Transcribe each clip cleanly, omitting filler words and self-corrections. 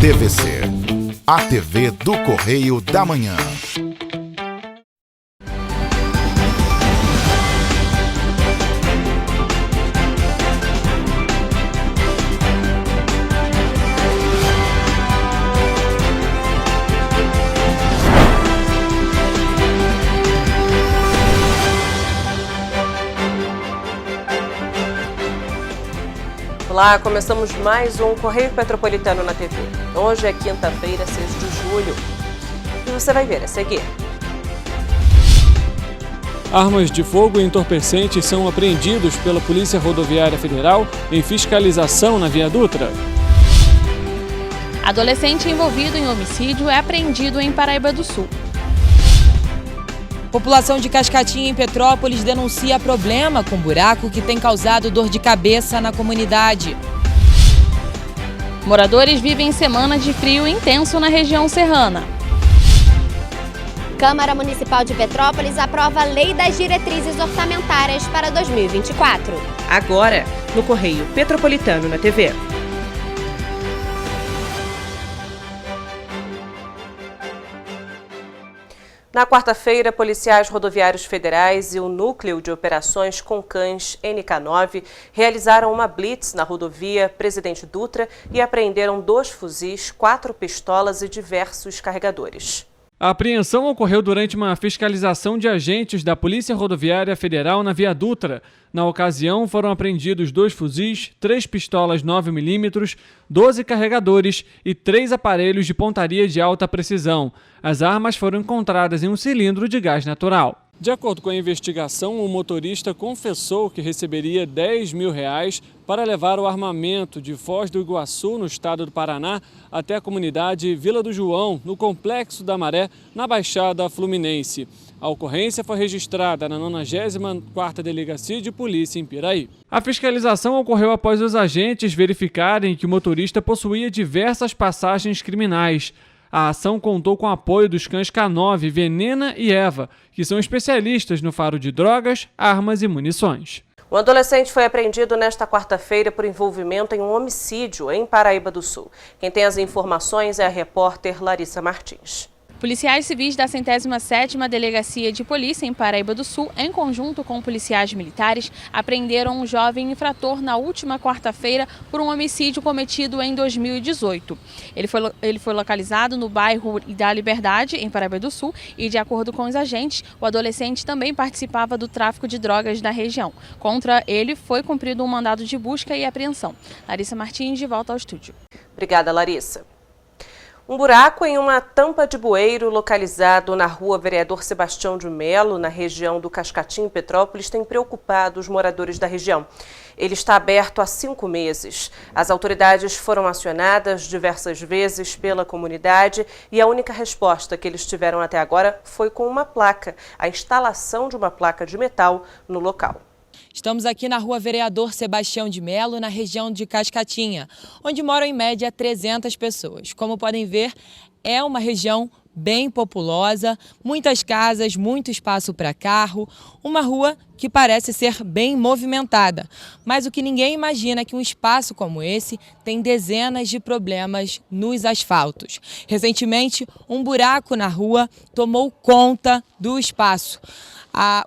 TVC, a TV do Correio da Manhã. Olá, começamos mais um Correio Petropolitano na TV. Hoje é quinta-feira, 6 de julho. E você vai ver a seguir. Armas de fogo e entorpecentes são apreendidos pela Polícia Rodoviária Federal em fiscalização na Via Dutra. Adolescente envolvido em homicídio é apreendido em Paraíba do Sul. População de Cascatinha, em Petrópolis, denuncia problema com buraco que tem causado dor de cabeça na comunidade. Moradores vivem semana de frio intenso na região serrana. Câmara Municipal de Petrópolis aprova a Lei das Diretrizes Orçamentárias para 2024. Agora, no Correio Petropolitano na TV. Na quarta-feira, policiais rodoviários federais e o Núcleo de Operações com Cães NK9 realizaram uma blitz na rodovia Presidente Dutra e apreenderam 2 fuzis, 4 pistolas e diversos carregadores. A apreensão ocorreu durante uma fiscalização de agentes da Polícia Rodoviária Federal na Via Dutra. Na ocasião, foram apreendidos 2 fuzis, 3 pistolas 9mm, 12 carregadores e 3 aparelhos de pontaria de alta precisão. As armas foram encontradas em um cilindro de gás natural. De acordo com a investigação, o motorista confessou que receberia R$10 mil para levar o armamento de Foz do Iguaçu, no estado do Paraná, até a comunidade Vila do João, no Complexo da Maré, na Baixada Fluminense. A ocorrência foi registrada na 94ª Delegacia de Polícia em Piraí. A fiscalização ocorreu após os agentes verificarem que o motorista possuía diversas passagens criminais. A ação contou com o apoio dos cães K9, Venena e Eva, que são especialistas no faro de drogas, armas e munições. Um adolescente foi apreendido nesta quarta-feira por envolvimento em um homicídio em Paraíba do Sul. Quem tem as informações é a repórter Larissa Martins. Policiais civis da 107ª Delegacia de Polícia em Paraíba do Sul, em conjunto com policiais militares, apreenderam um jovem infrator na última quarta-feira por um homicídio cometido em 2018. Ele foi localizado no bairro da Liberdade, em Paraíba do Sul, e, de acordo com os agentes, o adolescente também participava do tráfico de drogas da região. Contra ele foi cumprido um mandado de busca e apreensão. Larissa Martins, de volta ao estúdio. Obrigada, Larissa. Um buraco em uma tampa de bueiro localizado na rua Vereador Sebastião de Melo, na região do Cascatinho, Petrópolis, tem preocupado os moradores da região. Ele está aberto há 5 meses. As autoridades foram acionadas diversas vezes pela comunidade e a única resposta que eles tiveram até agora foi com uma placa, a instalação de uma placa de metal no local. Estamos aqui na rua Vereador Sebastião de Melo, na região de Cascatinha, onde moram em média 300 pessoas. Como podem ver, é uma região bem populosa, muitas casas, muito espaço para carro, uma rua que parece ser bem movimentada. Mas o que ninguém imagina é que um espaço como esse tem dezenas de problemas nos asfaltos. Recentemente, um buraco na rua tomou conta do espaço.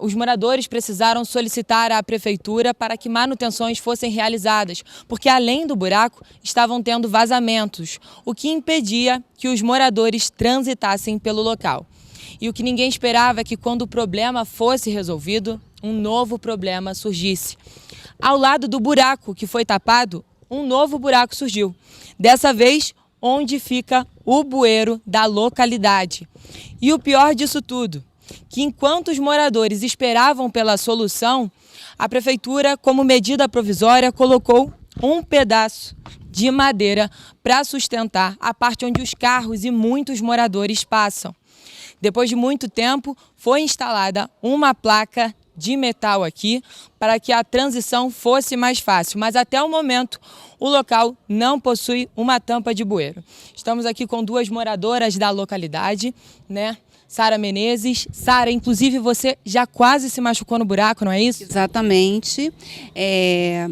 Os moradores precisaram solicitar à prefeitura para que manutenções fossem realizadas, porque além do buraco estavam tendo vazamentos, o que impedia que os moradores transitassem pelo local. E o que ninguém esperava é que quando o problema fosse resolvido, um novo problema surgisse. Ao lado do buraco que foi tapado, um novo buraco surgiu. Dessa vez, onde fica o bueiro da localidade. E o pior disso tudo, que enquanto os moradores esperavam pela solução, a prefeitura, como medida provisória, colocou um pedaço de madeira para sustentar a parte onde os carros e muitos moradores passam. Depois de muito tempo, foi instalada uma placa de metal aqui para que a transição fosse mais fácil, mas até o momento o local não possui uma tampa de bueiro. Estamos aqui com 2 moradoras da localidade, né? Sara Menezes. Sara, inclusive você já quase se machucou no buraco, não é isso? Exatamente.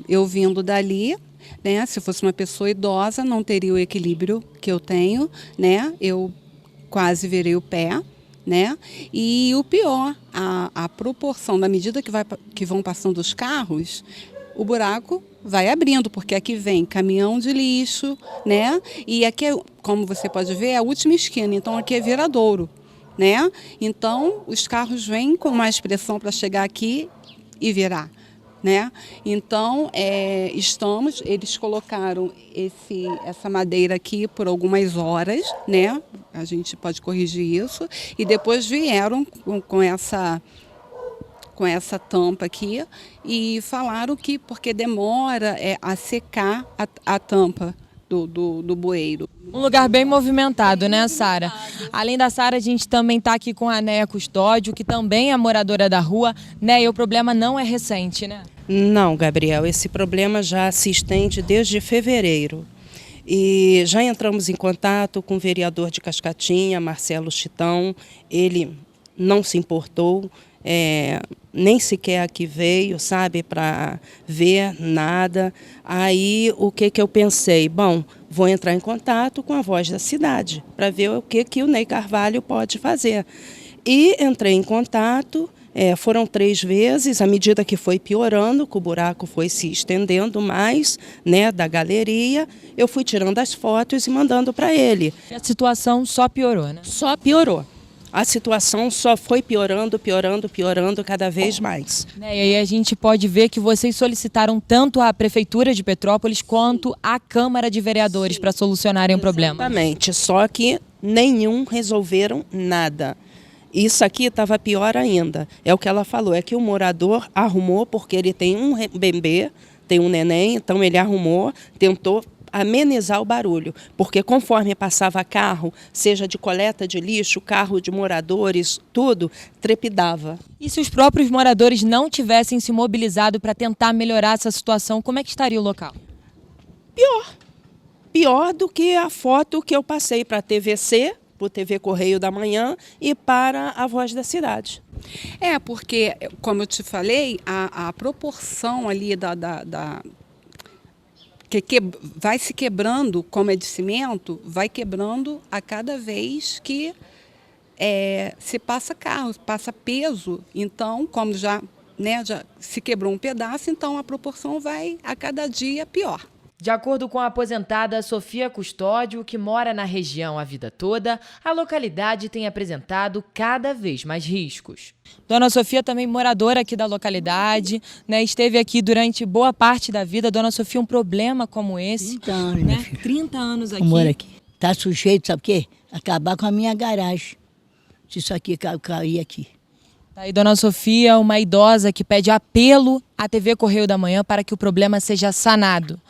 Eu vindo dali, né? Se fosse uma pessoa idosa, não teria o equilíbrio que eu tenho, né? Eu quase virei o pé, né? E o pior, a proporção, na medida que vão passando os carros, o buraco vai abrindo, porque aqui vem caminhão de lixo, né? E aqui, como você pode ver, é a última esquina, então aqui é viradouro, né? Então, os carros vêm com mais pressão para chegar aqui e virar, né? Então, eles colocaram essa madeira aqui por algumas horas, né? A gente pode corrigir isso, e depois vieram com essa tampa aqui e falaram que porque demora a secar a tampa do bueiro. Um lugar bem movimentado, né, Sara? Além da Sara, a gente também está aqui com a Néia Custódio, que também é moradora da rua. Néia, o problema não é recente, né? Não, Gabriel, esse problema já se estende desde fevereiro. E já entramos em contato com o vereador de Cascatinha, Marcelo Chitão. Ele não se importou, nem sequer aqui veio, sabe, para ver nada. Aí o que eu pensei? Bom, vou entrar em contato com a Voz da Cidade para ver o que o Ney Carvalho pode fazer. E entrei em contato, foram 3 vezes, à medida que foi piorando, que o buraco foi se estendendo mais, né, da galeria, eu fui tirando as fotos e mandando para ele. E a situação só piorou, né? Só piorou. A situação só foi piorando cada vez mais. E aí a gente pode ver que vocês solicitaram tanto a Prefeitura de Petrópolis quanto a Câmara de Vereadores para solucionarem o problema. Exatamente, só que nenhum resolveram nada. Isso aqui estava pior ainda. É o que ela falou, é que o morador arrumou, porque ele tem um bebê, tem um neném, então ele arrumou, tentou amenizar o barulho, porque conforme passava carro, seja de coleta de lixo, carro de moradores, tudo trepidava. E se os próprios moradores não tivessem se mobilizado para tentar melhorar essa situação, como é que estaria o local? Pior do que a foto que eu passei para a TVC, para o TV Correio da Manhã e para a Voz da Cidade. Porque, como eu te falei, a proporção ali que vai se quebrando, como é de cimento, vai quebrando a cada vez que se passa carro, passa peso. Então, como já se quebrou um pedaço, então a proporção vai a cada dia pior. De acordo com a aposentada Sofia Custódio, que mora na região a vida toda, a localidade tem apresentado cada vez mais riscos. Dona Sofia, também moradora aqui da localidade, né, esteve aqui durante boa parte da vida. Dona Sofia, um problema como esse, 30 anos, né? minha filha. 30 anos aqui. Eu moro aqui. Tá sujeito, sabe o quê? Acabar com a minha garagem. Se isso aqui cair aqui. Tá aí, Dona Sofia, uma idosa que pede apelo à TV Correio da Manhã para que o problema seja sanado.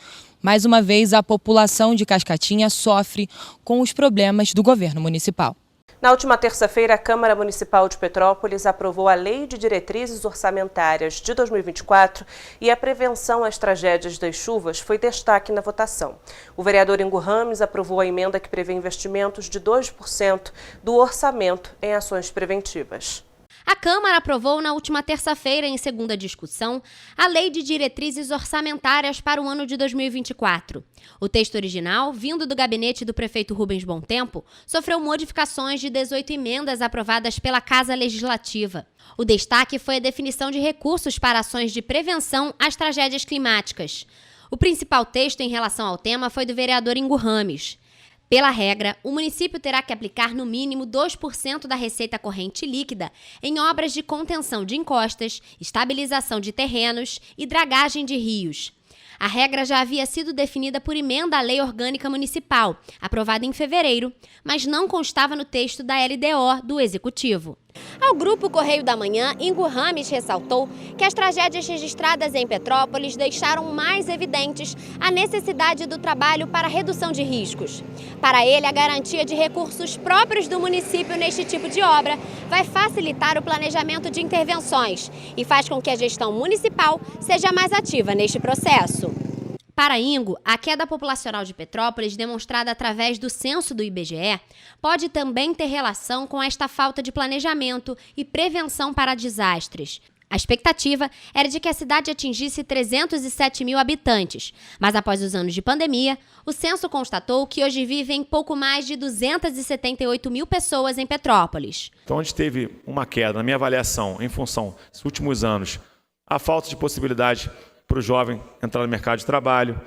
Mais uma vez, a população de Cascatinha sofre com os problemas do governo municipal. Na última terça-feira, a Câmara Municipal de Petrópolis aprovou a Lei de Diretrizes Orçamentárias de 2024 e a prevenção às tragédias das chuvas foi destaque na votação. O vereador Ingo Rames aprovou a emenda que prevê investimentos de 2% do orçamento em ações preventivas. A Câmara aprovou na última terça-feira, em segunda discussão, a Lei de Diretrizes Orçamentárias para o ano de 2024. O texto original, vindo do gabinete do prefeito Rubens Bom Tempo, sofreu modificações de 18 emendas aprovadas pela Casa Legislativa. O destaque foi a definição de recursos para ações de prevenção às tragédias climáticas. O principal texto em relação ao tema foi do vereador Ingo Rames. Pela regra, o município terá que aplicar no mínimo 2% da receita corrente líquida em obras de contenção de encostas, estabilização de terrenos e dragagem de rios. A regra já havia sido definida por emenda à Lei Orgânica Municipal, aprovada em fevereiro, mas não constava no texto da LDO do Executivo. Ao Grupo Correio da Manhã, Ingo Rames ressaltou que as tragédias registradas em Petrópolis deixaram mais evidentes a necessidade do trabalho para a redução de riscos. Para ele, a garantia de recursos próprios do município neste tipo de obra vai facilitar o planejamento de intervenções e faz com que a gestão municipal seja mais ativa neste processo. Para Ingo, a queda populacional de Petrópolis, demonstrada através do censo do IBGE, pode também ter relação com esta falta de planejamento e prevenção para desastres. A A expectativa era de que a cidade atingisse 307 mil habitantes, mas após os anos de pandemia, o censo constatou que hoje vivem pouco mais de 278 mil pessoas em Petrópolis. Então, onde teve uma queda, na minha avaliação, em função dos últimos anos, a falta de possibilidade para o jovem entrar no mercado de trabalho,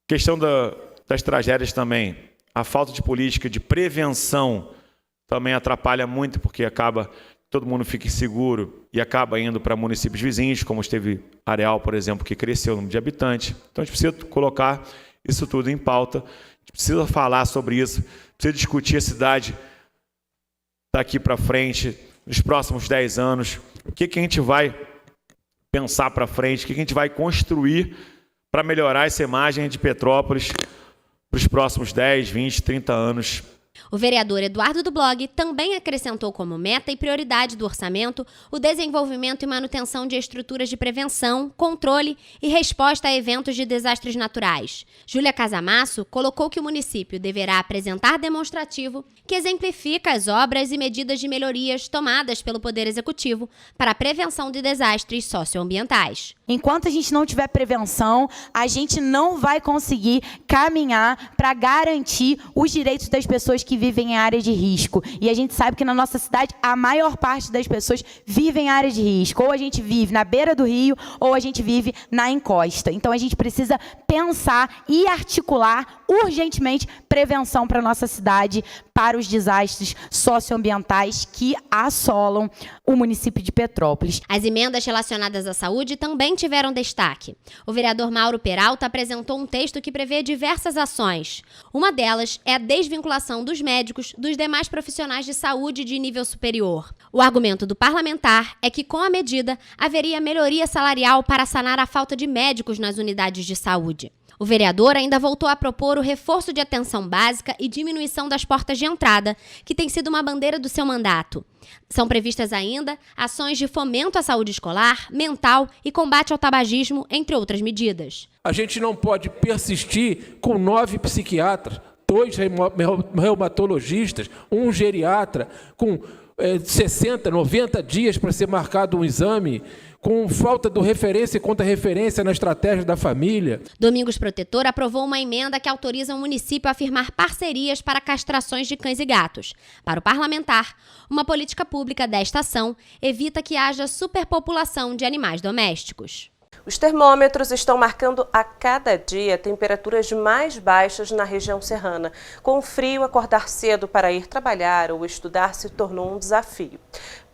questão das tragédias também, a falta de política de prevenção também atrapalha muito, porque acaba todo mundo fica inseguro e acaba indo para municípios vizinhos, como esteve Areal, por exemplo, que cresceu o número de habitantes. Então, a gente precisa colocar isso tudo em pauta, a gente precisa falar sobre isso, precisa discutir a cidade daqui para frente, nos próximos 10 anos, o que a gente vai pensar para frente, o que a gente vai construir para melhorar essa imagem de Petrópolis para os próximos 10, 20, 30 anos. O vereador Eduardo do Blog também acrescentou como meta e prioridade do orçamento o desenvolvimento e manutenção de estruturas de prevenção, controle e resposta a eventos de desastres naturais. Júlia Casamasso colocou que o município deverá apresentar demonstrativo que exemplifica as obras e medidas de melhorias tomadas pelo Poder Executivo para a prevenção de desastres socioambientais. Enquanto a gente não tiver prevenção, a gente não vai conseguir caminhar para garantir os direitos das pessoas que vivem em áreas de risco. E a gente sabe que na nossa cidade, a maior parte das pessoas vivem em áreas de risco. Ou a gente vive na beira do rio, ou a gente vive na encosta. Então, a gente precisa pensar e articular urgentemente prevenção para a nossa cidade, para os desastres socioambientais que assolam o município de Petrópolis. As emendas relacionadas à saúde também tiveram destaque. O vereador Mauro Peralta apresentou um texto que prevê diversas ações. Uma delas é a desvinculação dos médicos dos demais profissionais de saúde de nível superior. O argumento do parlamentar é que, com a medida, haveria melhoria salarial para sanar a falta de médicos nas unidades de saúde. O vereador ainda voltou a propor o reforço de atenção básica e diminuição das portas de entrada, que tem sido uma bandeira do seu mandato. São previstas ainda ações de fomento à saúde escolar, mental e combate ao tabagismo, entre outras medidas. A gente não pode persistir com 9 psiquiatras, 2 reumatologistas, 1 geriatra, com 60, 90 dias para ser marcado um exame, com falta de referência e contra-referência na estratégia da família. Domingos Protetor aprovou uma emenda que autoriza o município a firmar parcerias para castrações de cães e gatos. Para o parlamentar, uma política pública desta ação evita que haja superpopulação de animais domésticos. Os termômetros estão marcando a cada dia temperaturas mais baixas na região serrana. Com o frio, acordar cedo para ir trabalhar ou estudar se tornou um desafio.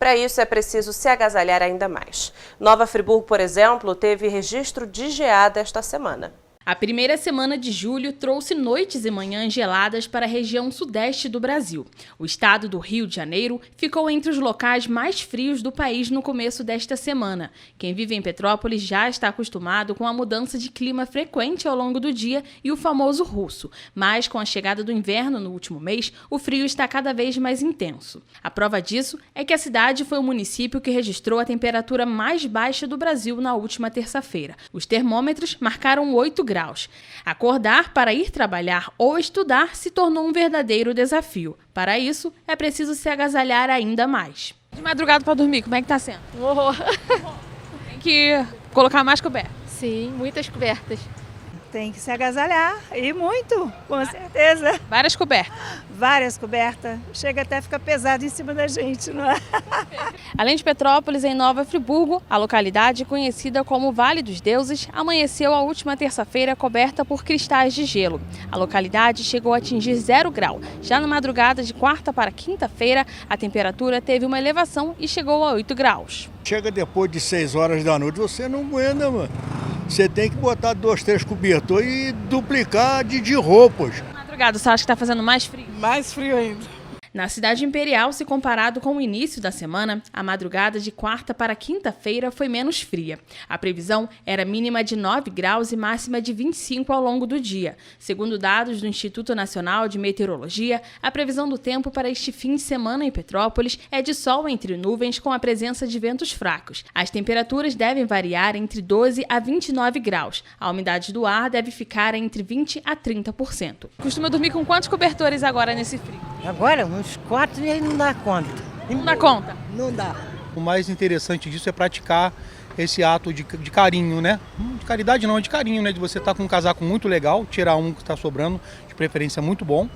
Para isso, é preciso se agasalhar ainda mais. Nova Friburgo, por exemplo, teve registro de geada esta semana. A primeira semana de julho trouxe noites e manhãs geladas para a região sudeste do Brasil. O estado do Rio de Janeiro ficou entre os locais mais frios do país no começo desta semana. Quem vive em Petrópolis já está acostumado com a mudança de clima frequente ao longo do dia e o famoso russo. Mas com a chegada do inverno no último mês, o frio está cada vez mais intenso. A prova disso é que a cidade foi o município que registrou a temperatura mais baixa do Brasil na última terça-feira. Os termômetros marcaram 8 graus. Acordar para ir trabalhar ou estudar se tornou um verdadeiro desafio. Para isso, é preciso se agasalhar ainda mais. De madrugada para dormir, como é que está sendo? Horror. Tem que colocar mais coberta. Sim, muitas cobertas. Tem que se agasalhar, e muito, com certeza. Várias cobertas. Várias cobertas. Chega até a ficar pesado em cima da gente, não é? Além de Petrópolis, em Nova Friburgo, a localidade conhecida como Vale dos Deuses amanheceu a última terça-feira coberta por cristais de gelo. A localidade chegou a atingir 0 grau. Já na madrugada de quarta para quinta-feira, a temperatura teve uma elevação e chegou a 8 graus. Chega depois de 6 horas da noite, você não aguenta, mano. Você tem que botar 2, 3 cobertores e duplicar de roupas. Na madrugada, você acha que está fazendo mais frio? Mais frio ainda. Na cidade imperial, se comparado com o início da semana, a madrugada de quarta para quinta-feira foi menos fria. A previsão era mínima de 9 graus e máxima de 25 ao longo do dia. Segundo dados do Instituto Nacional de Meteorologia, a previsão do tempo para este fim de semana em Petrópolis é de sol entre nuvens com a presença de ventos fracos. As temperaturas devem variar entre 12 a 29 graus. A umidade do ar deve ficar entre 20 a 30%. Costuma dormir com quantos cobertores agora nesse frio? Agora, uns 4 e aí não dá conta. Não dá conta? Não dá. O mais interessante disso é praticar esse ato de carinho, né? De caridade não, é de carinho, né? De você estar com um casaco muito legal, tirar um que está sobrando, de preferência muito bom,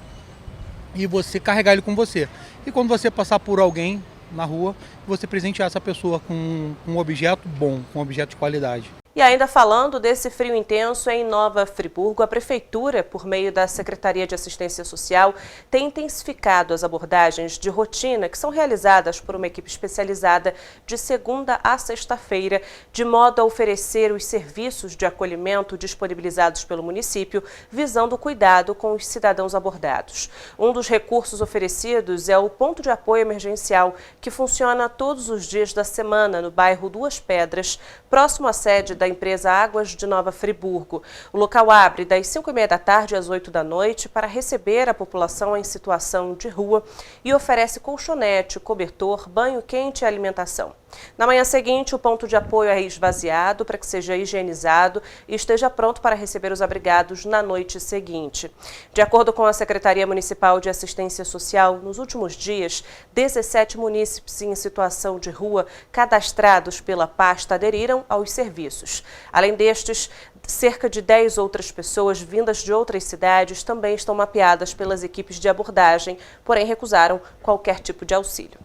e você carregar ele com você. E quando você passar por alguém na rua, você presentear essa pessoa com um objeto bom, com um objeto de qualidade. E ainda falando desse frio intenso em Nova Friburgo, a Prefeitura, por meio da Secretaria de Assistência Social, tem intensificado as abordagens de rotina que são realizadas por uma equipe especializada de segunda a sexta-feira, de modo a oferecer os serviços de acolhimento disponibilizados pelo município, visando o cuidado com os cidadãos abordados. Um dos recursos oferecidos é o ponto de apoio emergencial, que funciona todos os dias da semana no bairro Duas Pedras, próximo à sede da empresa Águas de Nova Friburgo. O local abre das 5h30 da tarde às 8 da noite para receber a população em situação de rua e oferece colchonete, cobertor, banho quente e alimentação. Na manhã seguinte, o ponto de apoio é esvaziado para que seja higienizado e esteja pronto para receber os abrigados na noite seguinte. De acordo com a Secretaria Municipal de Assistência Social, nos últimos dias, 17 munícipes em situação de rua cadastrados pela pasta aderiram aos serviços. Além destes, cerca de 10 outras pessoas vindas de outras cidades também estão mapeadas pelas equipes de abordagem, porém recusaram qualquer tipo de auxílio.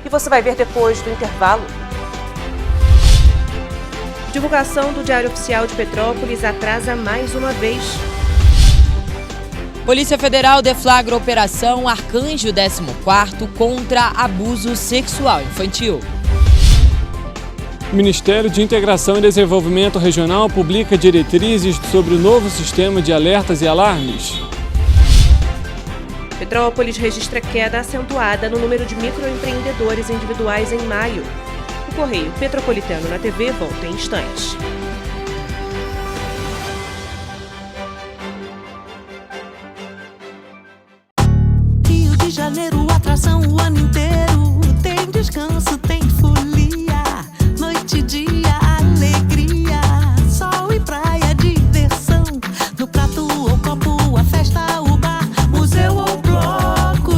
E você vai ver depois do intervalo. Divulgação do Diário Oficial de Petrópolis atrasa mais uma vez. Polícia Federal deflagra Operação Arcanjo 14º contra abuso sexual infantil. O Ministério de Integração e Desenvolvimento Regional publica diretrizes sobre o novo sistema de alertas e alarmes. Petrópolis registra queda acentuada no número de microempreendedores individuais em maio. O Correio Petropolitano na TV volta em instantes. Rio de Janeiro, atração o ano inteiro. Tem descanso, tem folia. Noite e dia, alegria. Sol e praia, diversão. No prato ou copo, a festa, o bar, museu ou bloco.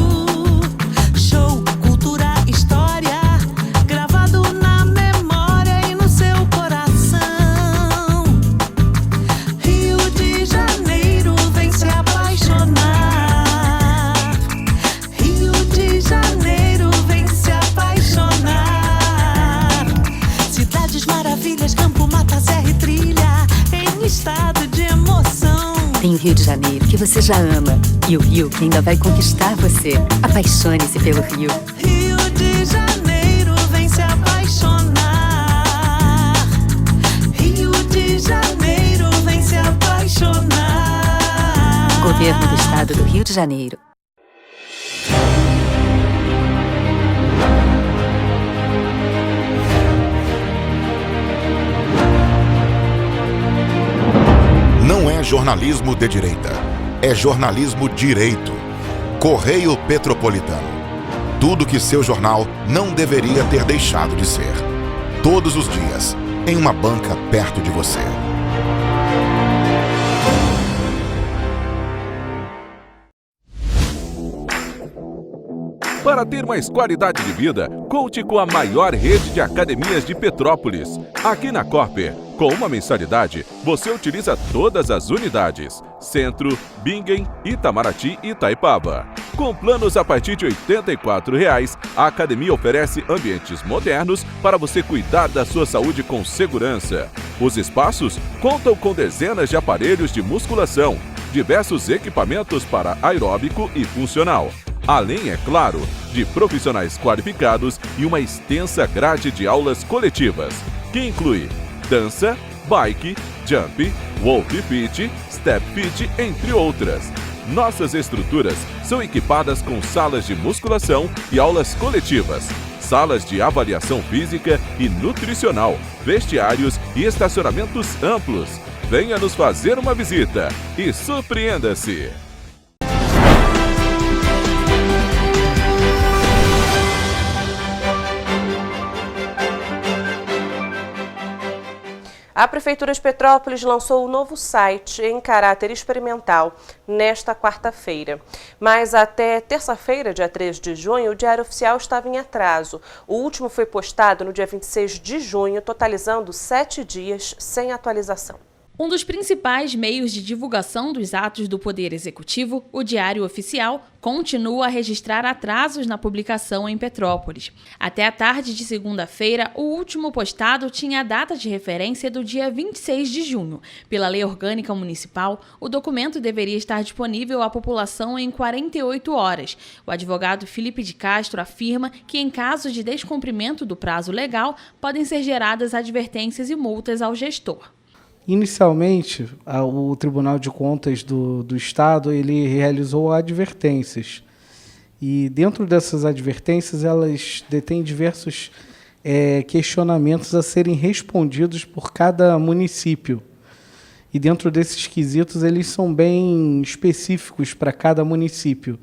Show, cultura, história. Gravado na memória e no seu coração. Rio de Janeiro, vem se apaixonar. Rio de Janeiro, vem se apaixonar. Cidades maravilhas, campo, mata, serra e trilha, em estado de emoção. Tem o Rio de Janeiro, que você já ama, e o Rio, que ainda vai conquistar você. Apaixone-se pelo Rio. Rio de Janeiro, vem se apaixonar. Rio de Janeiro, vem se apaixonar. Governo do Estado do Rio de Janeiro. Não é jornalismo de direita, é jornalismo direito. Correio Petropolitano. Tudo que seu jornal não deveria ter deixado de ser. Todos os dias, em uma banca perto de você. Para ter mais qualidade de vida, conte com a maior rede de academias de Petrópolis. Aqui na Corper, com uma mensalidade, você utiliza todas as unidades: Centro, Bingen, Itamaraty e Itaipava. Com planos a partir de R$ 84,00, a academia oferece ambientes modernos para você cuidar da sua saúde com segurança. Os espaços contam com dezenas de aparelhos de musculação, diversos equipamentos para aeróbico e funcional. Além, é claro, de profissionais qualificados e uma extensa grade de aulas coletivas, que inclui dança, bike, jump, wolf fit, step fit, entre outras. Nossas estruturas são equipadas com salas de musculação e aulas coletivas, salas de avaliação física e nutricional, vestiários e estacionamentos amplos. Venha nos fazer uma visita e surpreenda-se! A Prefeitura de Petrópolis lançou um novo site em caráter experimental nesta quarta-feira. Mas até terça-feira, dia 3 de junho, o Diário Oficial estava em atraso. O último foi postado no dia 26 de junho, totalizando 7 dias sem atualização. Um dos principais meios de divulgação dos atos do Poder Executivo, o Diário Oficial, continua a registrar atrasos na publicação em Petrópolis. Até a tarde de segunda-feira, o último postado tinha a data de referência do dia 26 de junho. Pela Lei Orgânica Municipal, o documento deveria estar disponível à população em 48 horas. O advogado Felipe de Castro afirma que, em caso de descumprimento do prazo legal, podem ser geradas advertências e multas ao gestor. Inicialmente, o Tribunal de Contas do Estado ele realizou advertências. E dentro dessas advertências, elas detêm diversos questionamentos a serem respondidos por cada município. E dentro desses quesitos, eles são bem específicos para cada município.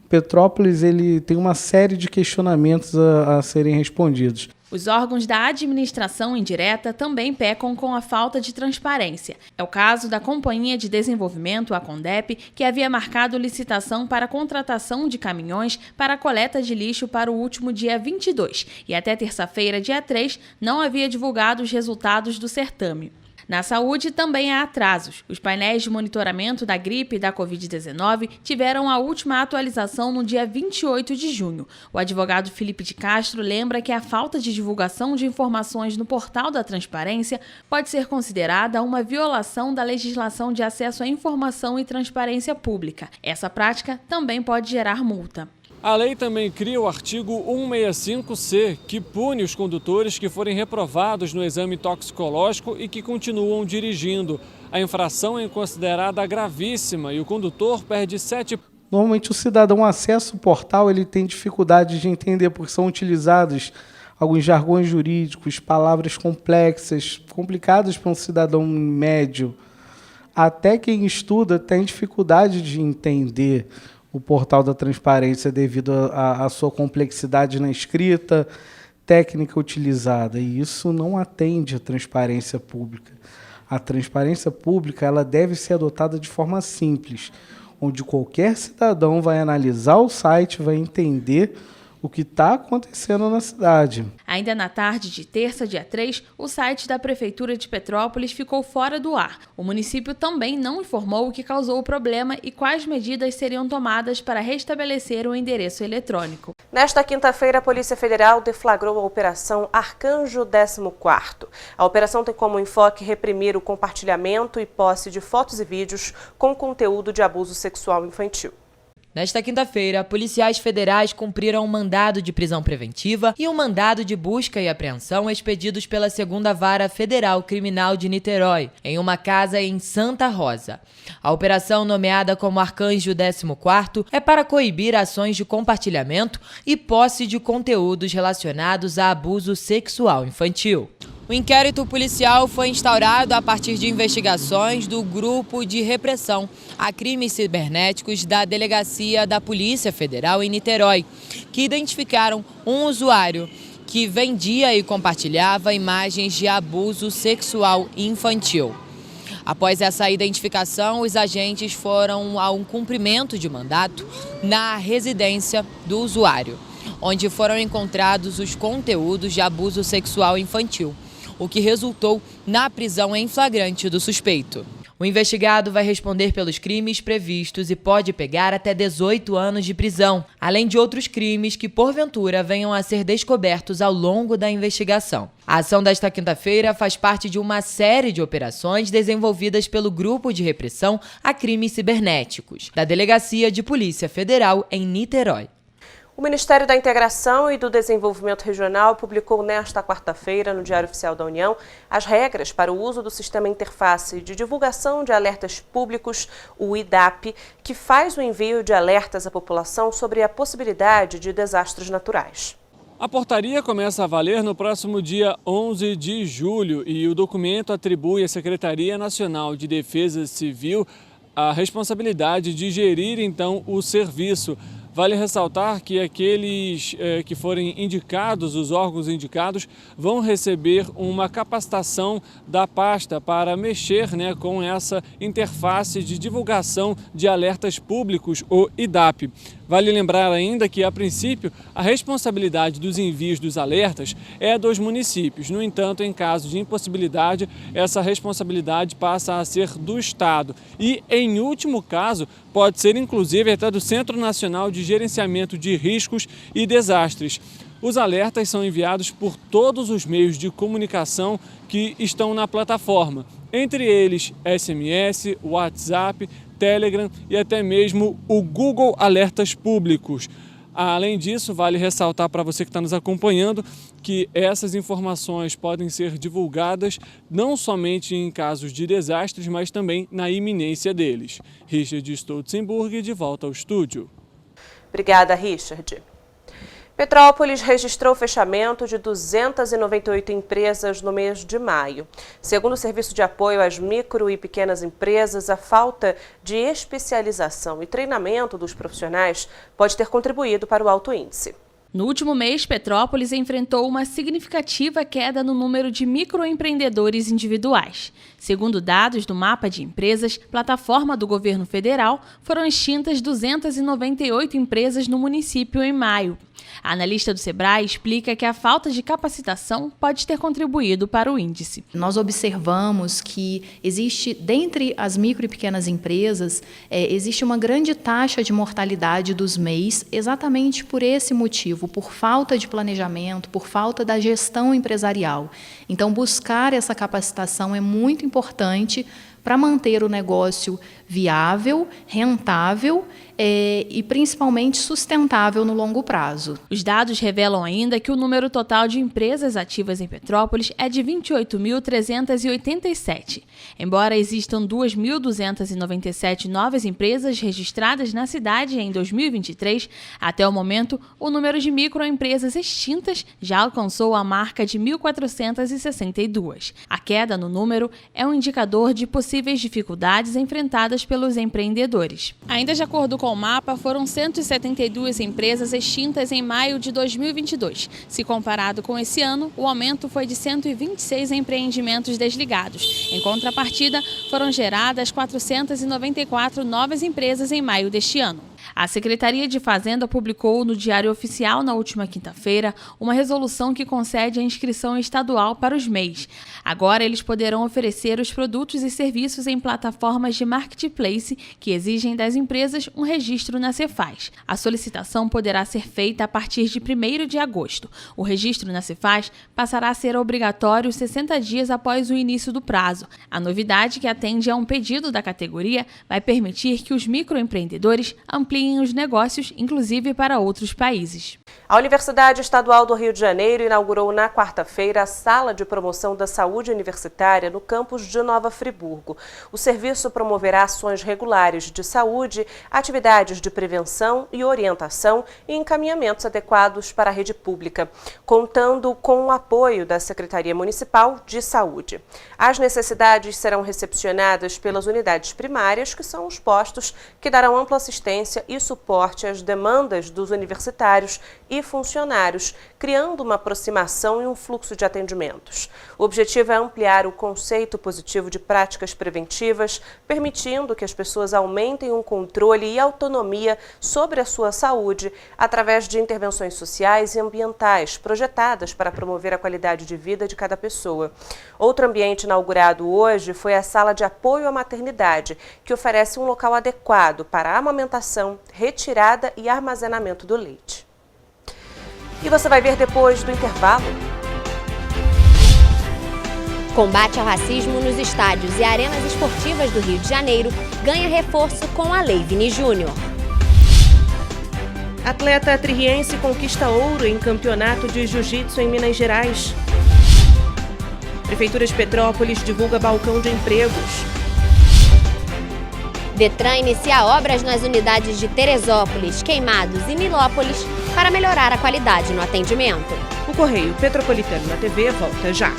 Petrópolis ele tem uma série de questionamentos a serem respondidos. Os órgãos da administração indireta também pecam com a falta de transparência. É o caso da Companhia de Desenvolvimento, a CONDEP, que havia marcado licitação para a contratação de caminhões para a coleta de lixo para o último dia 22 e até terça-feira, dia 3, não havia divulgado os resultados do certame. Na saúde, também há atrasos. Os painéis de monitoramento da gripe e da Covid-19 tiveram a última atualização no dia 28 de junho. O advogado Felipe de Castro lembra que a falta de divulgação de informações no portal da transparência pode ser considerada uma violação da legislação de acesso à informação e transparência pública. Essa prática também pode gerar multa. A lei também cria o artigo 165C, que pune os condutores que forem reprovados no exame toxicológico e que continuam dirigindo. A infração é considerada gravíssima e o condutor perde 7 pontos. Normalmente o cidadão acessa o portal, ele tem dificuldade de entender porque são utilizados alguns jargões jurídicos, palavras complexas, complicadas para um cidadão médio. Até quem estuda tem dificuldade de entender o portal da transparência devido à sua complexidade na escrita, técnica utilizada. E isso não atende à transparência pública. A transparência pública ela deve ser adotada de forma simples, onde qualquer cidadão vai analisar o site, vai entender o que está acontecendo na cidade. Ainda na tarde de terça, dia 3, o site da Prefeitura de Petrópolis ficou fora do ar. O município também não informou o que causou o problema e quais medidas seriam tomadas para restabelecer o endereço eletrônico. Nesta quinta-feira, a Polícia Federal deflagrou a Operação Arcanjo 14º. A operação tem como enfoque reprimir o compartilhamento e posse de fotos e vídeos com conteúdo de abuso sexual infantil. Nesta quinta-feira, policiais federais cumpriram um mandado de prisão preventiva e um mandado de busca e apreensão expedidos pela 2ª Vara Federal Criminal de Niterói, em uma casa em Santa Rosa. A operação, nomeada como Arcanjo 14º, é para coibir ações de compartilhamento e posse de conteúdos relacionados a abuso sexual infantil. O inquérito policial foi instaurado a partir de investigações do Grupo de Repressão a Crimes Cibernéticos da Delegacia da Polícia Federal em Niterói, que identificaram um usuário que vendia e compartilhava imagens de abuso sexual infantil. Após essa identificação, os agentes foram a um cumprimento de mandato na residência do usuário, onde foram encontrados os conteúdos de abuso sexual infantil, o que resultou na prisão em flagrante do suspeito. O investigado vai responder pelos crimes previstos e pode pegar até 18 anos de prisão, além de outros crimes que, porventura, venham a ser descobertos ao longo da investigação. A ação desta quinta-feira faz parte de uma série de operações desenvolvidas pelo Grupo de Repressão a Crimes Cibernéticos, da Delegacia de Polícia Federal em Niterói. O Ministério da Integração e do Desenvolvimento Regional publicou nesta quarta-feira, no Diário Oficial da União, as regras para o uso do Sistema Interface de Divulgação de Alertas Públicos, o IDAP, que faz o envio de alertas à população sobre a possibilidade de desastres naturais. A portaria começa a valer no próximo dia 11 de julho e o documento atribui à Secretaria Nacional de Defesa Civil a responsabilidade de gerir, então, o serviço. Vale ressaltar que aqueles que forem indicados, os órgãos indicados, vão receber uma capacitação da pasta para mexer, né, com essa interface de divulgação de alertas públicos, o IDAP. Vale lembrar ainda que, a princípio, a responsabilidade dos envios dos alertas é dos municípios. No entanto, em caso de impossibilidade, essa responsabilidade passa a ser do Estado. E, em último caso, pode ser inclusive até do Centro Nacional de Gerenciamento de Riscos e Desastres. Os alertas são enviados por todos os meios de comunicação que estão na plataforma, entre eles SMS, WhatsApp, Telegram e até mesmo o Google Alertas Públicos. Além disso, vale ressaltar para você que está nos acompanhando que essas informações podem ser divulgadas não somente em casos de desastres, mas também na iminência deles. Richard Stolzenburg, de volta ao estúdio. Obrigada, Richard. Petrópolis registrou o fechamento de 298 empresas no mês de maio. Segundo o Serviço de Apoio às Micro e Pequenas Empresas, a falta de especialização e treinamento dos profissionais pode ter contribuído para o alto índice. No último mês, Petrópolis enfrentou uma significativa queda no número de microempreendedores individuais. Segundo dados do Mapa de Empresas, plataforma do governo federal, foram extintas 298 empresas no município em maio. A analista do Sebrae explica que a falta de capacitação pode ter contribuído para o índice. Nós observamos que existe, dentre as micro e pequenas empresas, existe uma grande taxa de mortalidade dos MEIs, exatamente por esse motivo, por falta de planejamento, por falta da gestão empresarial. Então, buscar essa capacitação é muito importante para manter o negócio viável, rentável e principalmente sustentável no longo prazo. Os dados revelam ainda que o número total de empresas ativas em Petrópolis é de 28.387. Embora existam 2.297 novas empresas registradas na cidade em 2023, até o momento, o número de microempresas extintas já alcançou a marca de 1.462. A queda no número é um indicador de possíveis dificuldades enfrentadas pelos empreendedores. Ainda de acordo com o mapa, foram 172 empresas extintas em maio de 2022. Se comparado com esse ano, o aumento foi de 126 empreendimentos desligados. Em contrapartida, foram geradas 494 novas empresas em maio deste ano. A Secretaria de Fazenda publicou no Diário Oficial, na última quinta-feira, uma resolução que concede a inscrição estadual para os MEIs. Agora, eles poderão oferecer os produtos e serviços em plataformas de marketplace que exigem das empresas um registro na Cefaz. A solicitação poderá ser feita a partir de 1º de agosto. O registro na Cefaz passará a ser obrigatório 60 dias após o início do prazo. A novidade, que atende a um pedido da categoria, vai permitir que os microempreendedores ampliem os negócios, inclusive para outros países. A Universidade Estadual do Rio de Janeiro inaugurou na quarta-feira a Sala de Promoção da Saúde Universitária no campus de Nova Friburgo. O serviço promoverá ações regulares de saúde, atividades de prevenção e orientação e encaminhamentos adequados para a rede pública, contando com o apoio da Secretaria Municipal de Saúde. As necessidades serão recepcionadas pelas unidades primárias, que são os postos que darão ampla assistência e suporte às demandas dos universitários e funcionários, criando uma aproximação e um fluxo de atendimentos. O objetivo é ampliar o conceito positivo de práticas preventivas, permitindo que as pessoas aumentem o controle e autonomia sobre a sua saúde através de intervenções sociais e ambientais projetadas para promover a qualidade de vida de cada pessoa. Outro ambiente inaugurado hoje foi a Sala de Apoio à Maternidade, que oferece um local adequado para a amamentação, retirada e armazenamento do leite. E você vai ver depois do intervalo. Combate ao racismo nos estádios e arenas esportivas do Rio de Janeiro ganha reforço com a Lei Vini Júnior. Atleta tririense conquista ouro em campeonato de jiu-jitsu em Minas Gerais. Prefeitura de Petrópolis divulga balcão de empregos. Detran inicia obras nas unidades de Teresópolis, Queimados e Nilópolis para melhorar a qualidade no atendimento. O Correio Petropolitano na TV volta já.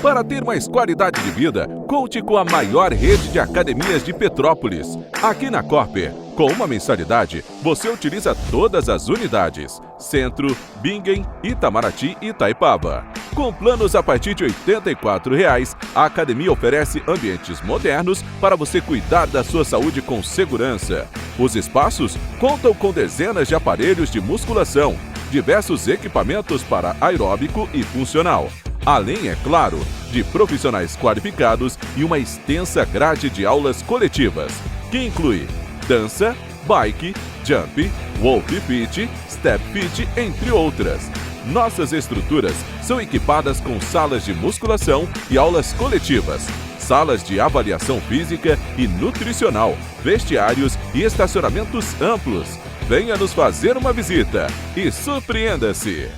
Para ter mais qualidade de vida, conte com a maior rede de academias de Petrópolis. Aqui na Corper, com uma mensalidade, você utiliza todas as unidades: Centro, Bingen, Itamaraty e Itaipava. Com planos a partir de R$ 84,00, a academia oferece ambientes modernos para você cuidar da sua saúde com segurança. Os espaços contam com dezenas de aparelhos de musculação, diversos equipamentos para aeróbico e funcional. Além, é claro, de profissionais qualificados e uma extensa grade de aulas coletivas, que inclui dança, bike, jump, wolf fit, step fit, entre outras. Nossas estruturas são equipadas com salas de musculação e aulas coletivas, salas de avaliação física e nutricional, vestiários e estacionamentos amplos. Venha nos fazer uma visita e surpreenda-se!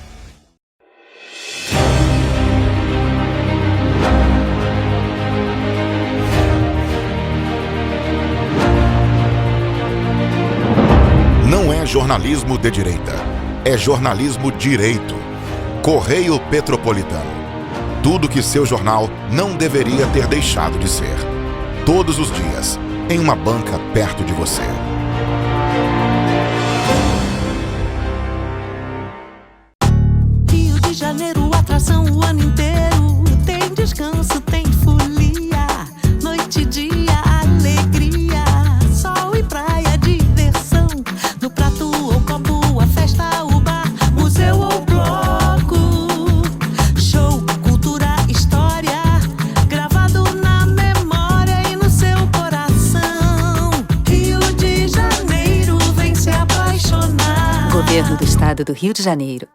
Não é jornalismo de direita, é jornalismo direito. Correio Petropolitano. Tudo que seu jornal não deveria ter deixado de ser. Todos os dias, em uma banca perto de você. Rio de Janeiro, atração o ano inteiro. Tem descanso, tem folia. Noite e dia, alegria. Sol e praia, diversão. No prato ou copo, a festa, o bar, museu ou bloco. Show, cultura, história. Gravado na memória e no seu coração. Rio de Janeiro, vem se apaixonar. Governo do Estado do Rio de Janeiro.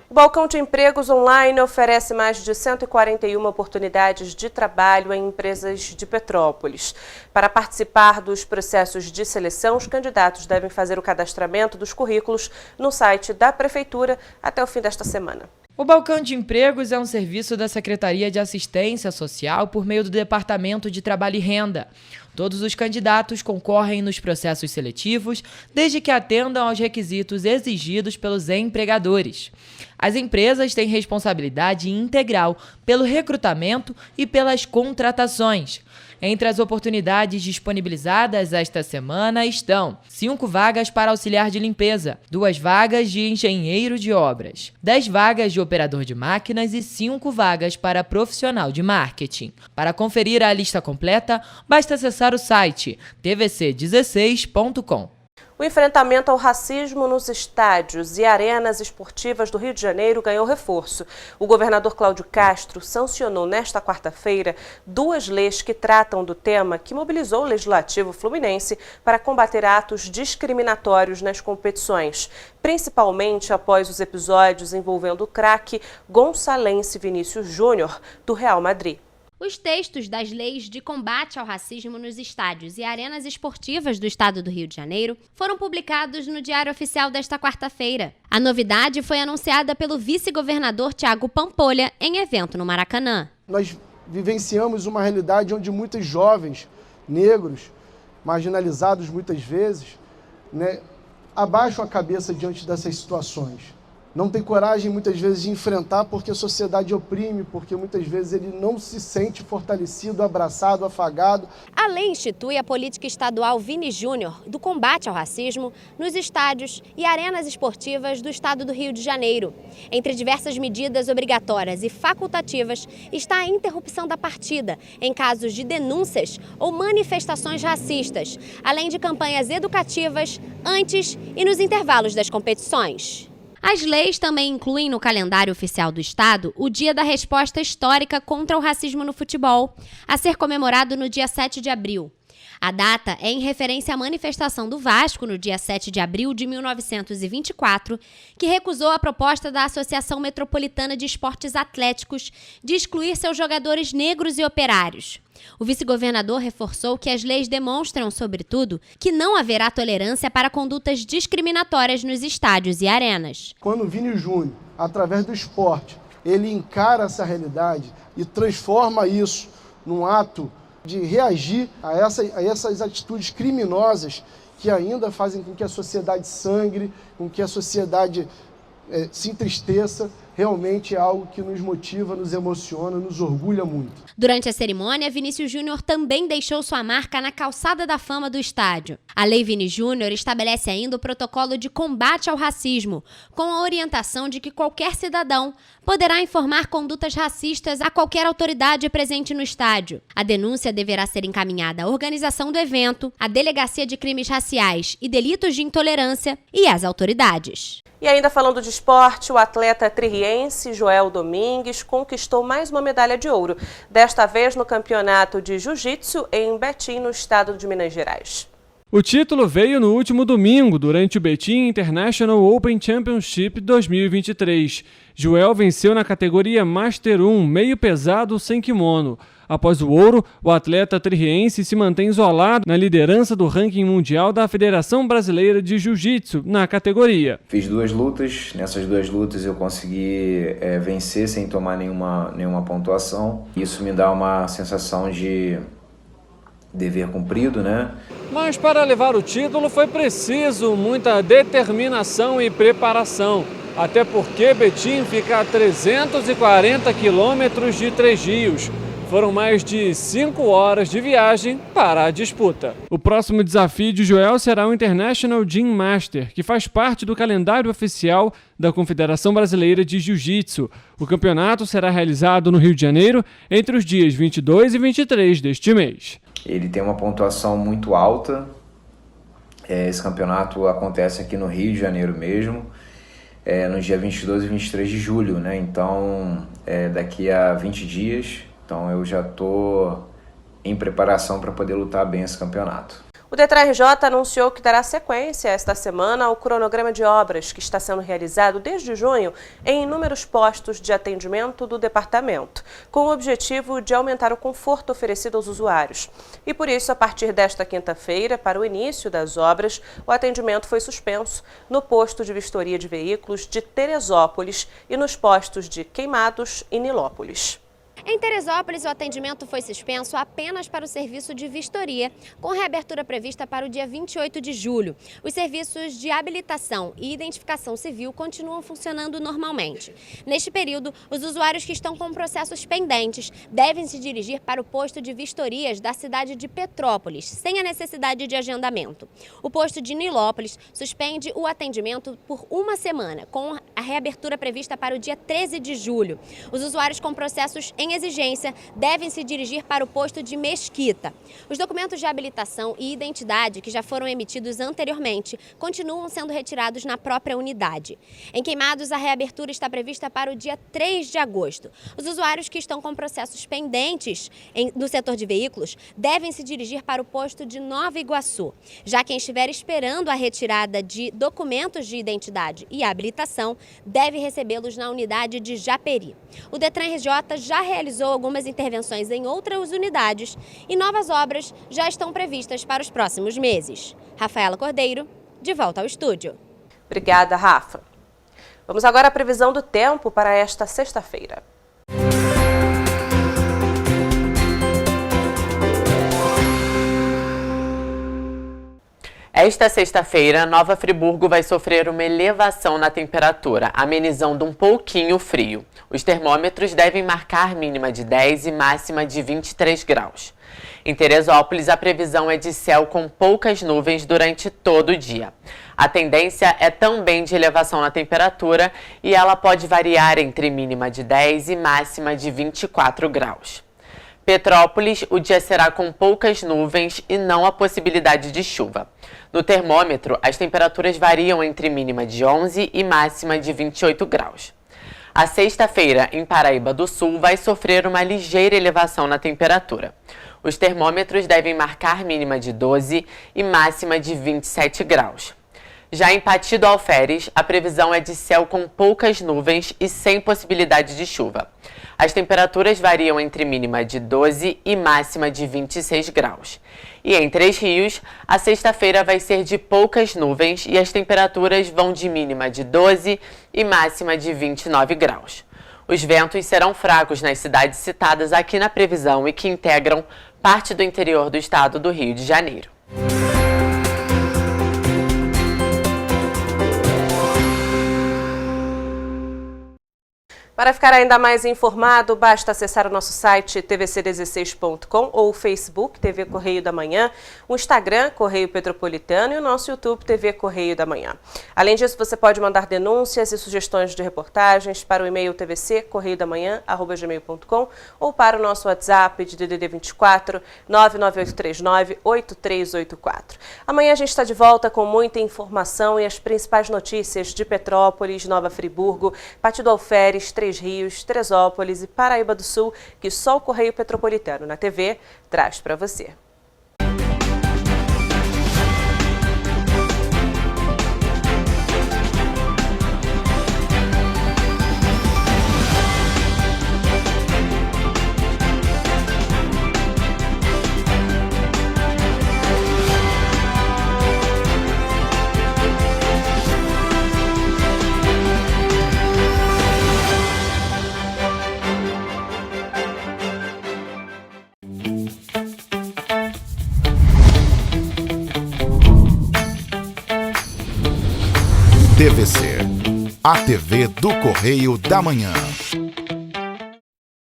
O Balcão de Empregos Online oferece mais de 141 oportunidades de trabalho em empresas de Petrópolis. Para participar dos processos de seleção, os candidatos devem fazer o cadastramento dos currículos no site da Prefeitura até o fim desta semana. O Balcão de Empregos é um serviço da Secretaria de Assistência Social por meio do Departamento de Trabalho e Renda. Todos os candidatos concorrem nos processos seletivos, desde que atendam aos requisitos exigidos pelos empregadores. As empresas têm responsabilidade integral pelo recrutamento e pelas contratações. Entre as oportunidades disponibilizadas esta semana estão 5 vagas para auxiliar de limpeza, 2 vagas de engenheiro de obras, 10 vagas de operador de máquinas e 5 vagas para profissional de marketing. Para conferir a lista completa, basta acessar o site tvc16.com. O enfrentamento ao racismo nos estádios e arenas esportivas do Rio de Janeiro ganhou reforço. O governador Cláudio Castro sancionou nesta quarta-feira 2 leis que tratam do tema, que mobilizou o Legislativo Fluminense para combater atos discriminatórios nas competições, principalmente após os episódios envolvendo o craque gonçalense Vinícius Júnior, do Real Madrid. Os textos das leis de combate ao racismo nos estádios e arenas esportivas do estado do Rio de Janeiro foram publicados no Diário Oficial desta quarta-feira. A novidade foi anunciada pelo vice-governador Thiago Pampolha em evento no Maracanã. Nós vivenciamos uma realidade onde muitos jovens negros, marginalizados muitas vezes, abaixam a cabeça diante dessas situações. Não tem coragem, muitas vezes, de enfrentar porque a sociedade oprime, porque muitas vezes ele não se sente fortalecido, abraçado, afagado. A lei institui a política estadual Vini Júnior do combate ao racismo nos estádios e arenas esportivas do estado do Rio de Janeiro. Entre diversas medidas obrigatórias e facultativas está a interrupção da partida em casos de denúncias ou manifestações racistas, além de campanhas educativas antes e nos intervalos das competições. As leis também incluem no calendário oficial do Estado o Dia da Resposta Histórica contra o Racismo no Futebol, a ser comemorado no dia 7 de abril. A data é em referência à manifestação do Vasco no dia 7 de abril de 1924, que recusou a proposta da Associação Metropolitana de Esportes Atléticos de excluir seus jogadores negros e operários. O vice-governador reforçou que as leis demonstram, sobretudo, que não haverá tolerância para condutas discriminatórias nos estádios e arenas. Quando o Vini Júnior, através do esporte, ele encara essa realidade e transforma isso num ato de reagir a essas atitudes criminosas que ainda fazem com que a sociedade sangre, com que a sociedade se entristeça, realmente é algo que nos motiva, nos emociona, nos orgulha muito. Durante a cerimônia, Vinícius Júnior também deixou sua marca na calçada da fama do estádio. A Lei Vini Júnior estabelece ainda o protocolo de combate ao racismo, com a orientação de que qualquer cidadão poderá informar condutas racistas a qualquer autoridade presente no estádio. A denúncia deverá ser encaminhada à organização do evento, à Delegacia de Crimes Raciais e Delitos de Intolerância e às autoridades. E ainda falando de esporte, o atleta tririense Joel Domingues conquistou mais uma medalha de ouro, desta vez no campeonato de jiu-jitsu em Betim, no estado de Minas Gerais. O título veio no último domingo, durante o Betim International Open Championship 2023. Joel venceu na categoria Master 1, meio pesado sem kimono. Após o ouro, o atleta tririense se mantém isolado na liderança do ranking mundial da Federação Brasileira de Jiu-Jitsu na categoria. Fiz 2 lutas, nessas 2 lutas eu consegui vencer sem tomar nenhuma pontuação. Isso me dá uma sensação de dever cumprido, né? Mas para levar o título foi preciso muita determinação e preparação. Até porque Betim fica a 340 quilômetros de Três Rios. Foram mais de 5 horas de viagem para a disputa. O próximo desafio de Joel será o International Gym Master, que faz parte do calendário oficial da Confederação Brasileira de Jiu-Jitsu. O campeonato será realizado no Rio de Janeiro entre os dias 22 e 23 deste mês. Ele tem uma pontuação muito alta. Esse campeonato acontece aqui no Rio de Janeiro mesmo, no dia 22 e 23 de julho, né? Então, daqui a 20 dias... Então eu já estou em preparação para poder lutar bem esse campeonato. O DETRAN-RJ anunciou que dará sequência esta semana ao cronograma de obras que está sendo realizado desde junho em inúmeros postos de atendimento do departamento, com o objetivo de aumentar o conforto oferecido aos usuários. E por isso, a partir desta quinta-feira, para o início das obras, o atendimento foi suspenso no posto de vistoria de veículos de Teresópolis e nos postos de Queimados e Nilópolis. Em Teresópolis, o atendimento foi suspenso apenas para o serviço de vistoria, com reabertura prevista para o dia 28 de julho. Os serviços de habilitação e identificação civil continuam funcionando normalmente. Neste período, os usuários que estão com processos pendentes devem se dirigir para o posto de vistorias da cidade de Petrópolis, sem a necessidade de agendamento. O posto de Nilópolis suspende o atendimento por 1 semana, com a reabertura prevista para o dia 13 de julho. Os usuários com processos em exigência devem se dirigir para o posto de Mesquita. Os documentos de habilitação e identidade que já foram emitidos anteriormente continuam sendo retirados na própria unidade. Em Queimados, a reabertura está prevista para o dia 3 de agosto. Os usuários que estão com processos pendentes no setor de veículos devem se dirigir para o posto de Nova Iguaçu. Já quem estiver esperando a retirada de documentos de identidade e habilitação deve recebê-los na unidade de Japeri. O DETRAN-RJ já realizou algumas intervenções em outras unidades e novas obras já estão previstas para os próximos meses. Rafaela Cordeiro, de volta ao estúdio. Obrigada, Rafa. Vamos agora à previsão do tempo para esta sexta-feira. Esta sexta-feira, Nova Friburgo vai sofrer uma elevação na temperatura, amenizando um pouquinho o frio. Os termômetros devem marcar mínima de 10 e máxima de 23 graus. Em Teresópolis, a previsão é de céu com poucas nuvens durante todo o dia. A tendência é também de elevação na temperatura e ela pode variar entre mínima de 10 e máxima de 24 graus. Petrópolis, o dia será com poucas nuvens e não a possibilidade de chuva. No termômetro, as temperaturas variam entre mínima de 11 e máxima de 28 graus. A sexta-feira, em Paraíba do Sul, vai sofrer uma ligeira elevação na temperatura. Os termômetros devem marcar mínima de 12 e máxima de 27 graus. Já em Pati do Alferes, a previsão é de céu com poucas nuvens e sem possibilidade de chuva. As temperaturas variam entre mínima de 12 e máxima de 26 graus. E em Três Rios, a sexta-feira vai ser de poucas nuvens e as temperaturas vão de mínima de 12 e máxima de 29 graus. Os ventos serão fracos nas cidades citadas aqui na previsão e que integram parte do interior do estado do Rio de Janeiro. Para ficar ainda mais informado, basta acessar o nosso site tvc16.com ou o Facebook TV Correio da Manhã, o Instagram Correio Petropolitano e o nosso YouTube TV Correio da Manhã. Além disso, você pode mandar denúncias e sugestões de reportagens para o e-mail tvccorreiodamanhã@gmail.com ou para o nosso WhatsApp de DDD 24 99839 8384. Amanhã a gente está de volta com muita informação e as principais notícias de Petrópolis, Nova Friburgo, Pátio do Alferes, Três Rios, Teresópolis e Paraíba do Sul, que só o Correio Petropolitano na TV traz para você. TVC, a TV do Correio da Manhã.